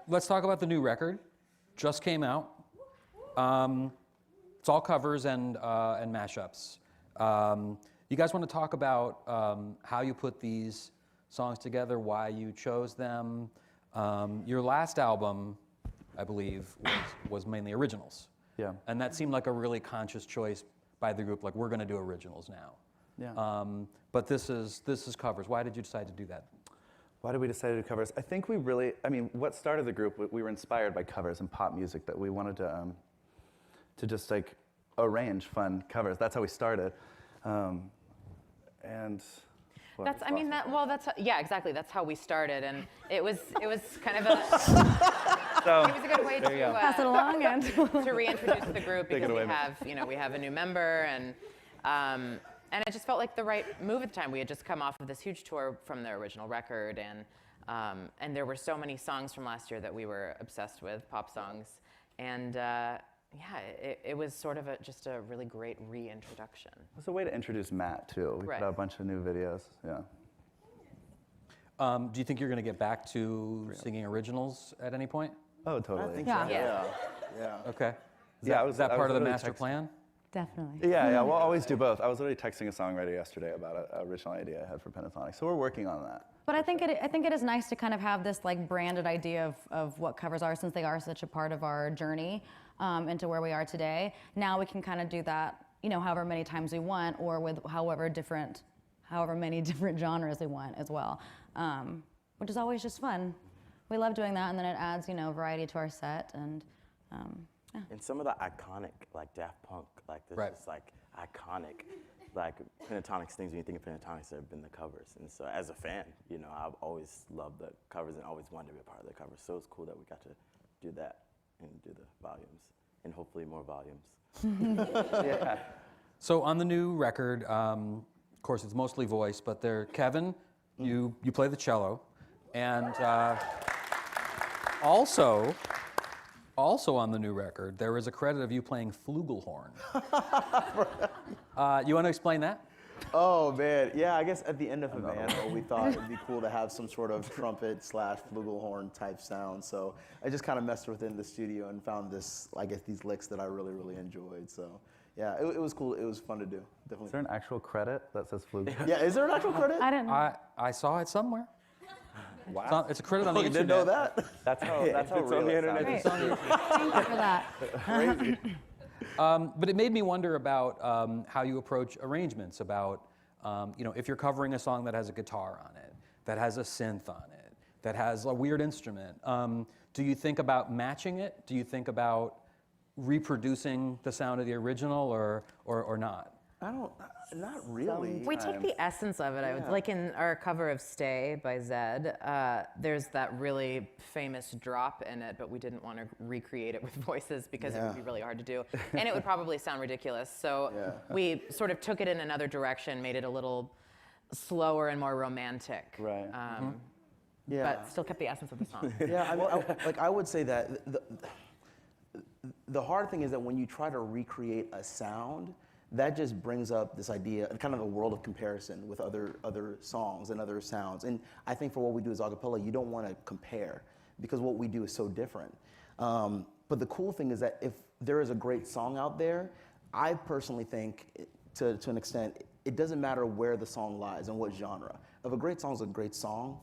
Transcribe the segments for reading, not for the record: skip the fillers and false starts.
Let's talk about the new record. Just came out. It's all covers and mashups. You guys want to talk about how you put these songs together, why you chose them? Your last album, I believe, was mainly originals. Yeah. And that seemed like a really conscious choice by the group, like we're going to do originals now. Yeah. But this is covers. Why did you decide to do that? Why did we decide to do covers? I think we really, what started the group, we were inspired by covers and pop music, that we wanted to just like arrange fun covers. That's how we started. And well, That's, I mean, yeah, exactly. That's how we started, and it was kind of a, So, it was a good way to pass it along and to reintroduce the group because we have a new member, and it just felt like the right move at the time. We had just come off of this huge tour from the original record, and there were so many songs from last year that we were obsessed with, pop songs, and yeah, it was sort of just a really great reintroduction. it was a way to introduce Matt, too. We put out a bunch of new videos, yeah. Do you think you're going to get back to singing originals at any point? Oh, totally. I think Yeah. so. Yeah. Okay. Yeah, Is that part of the literally master plan? definitely. Yeah, we'll always do both. I was literally texting a songwriter yesterday about an original idea I had for Pentatonic, so we're working on that. But I think it is nice to kind of have this like branded idea of what covers are, since they are such a part of our journey into where we are today. Now we can kind of do that, however many times we want, or with however many different genres we want as well, which is always just fun. We love doing that, and then it adds, variety to our set, and yeah. And some of the iconic, like Daft Punk, like this is like iconic, like Pentatonics things. When you think of Pentatonics, there have been the covers, and so as a fan, I've always loved the covers and always wanted to be a part of the covers. So it's cool that we got to do that and do the volumes, and hopefully more volumes. Yeah. So on the new record, of course, it's mostly voice, but Kevin, you play the cello, and also on the new record, there is a credit of you playing flugelhorn. You want to explain that? Oh man, yeah. I guess at the end of a band, we thought it'd be cool to have some sort of trumpet / flugelhorn type sound. So I just kind of messed with it in the studio and found these licks that I really, really enjoyed. So yeah, it was cool. It was fun to do. Definitely. Is there an actual credit that says flugelhorn? Yeah, is there an actual credit? I didn't. I saw it somewhere. Wow. It's a credit on the You internet. didn't know that? That's how It's real on the it internet. sounded. Thank you for that. Crazy. But it made me wonder about how you approach arrangements, about if you're covering a song that has a guitar on it, that has a synth on it, that has a weird instrument. Do you think about matching it? Do you think about reproducing the sound of the original or not? Not really. We take the essence of it. I would, like in our cover of "Stay" by Zed. There's that really famous drop in it, but we didn't want to recreate it with voices because it would be really hard to do, and it would probably sound ridiculous. So we sort of took it in another direction, made it a little slower and more romantic. Right. But still kept the essence of the song. Yeah, I would say that the hard thing is that when you try to recreate a sound, that just brings up this idea, kind of a world of comparison with other songs and other sounds. And I think for what we do as a cappella, you don't want to compare because what we do is so different. But the cool thing is that if there is a great song out there, I personally think, to an extent, it doesn't matter where the song lies and what genre. If a great song is a great song,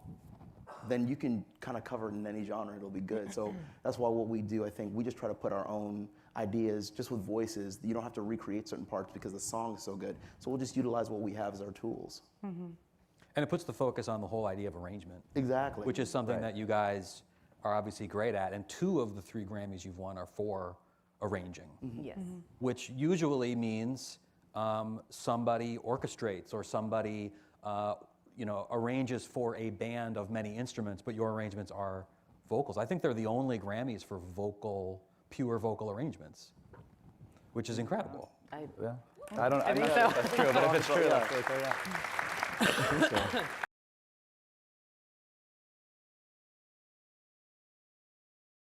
then you can kind of cover it in any genre, it'll be good. So that's why what we do, I think, we just try to put our own ideas just with voices. You don't have to recreate certain parts because the song is so good. So we'll just utilize what we have as our tools. And it puts the focus on the whole idea of arrangement. Exactly. Which is something that you guys are obviously great at. And 2 of the 3 Grammys you've won are for arranging. Yes. Which usually means somebody orchestrates or somebody arranges for a band of many instruments, but your arrangements are vocals. I think they're the only Grammys for pure vocal arrangements, which is incredible. I don't know if that's true, but if it's true, that's really cool, yeah.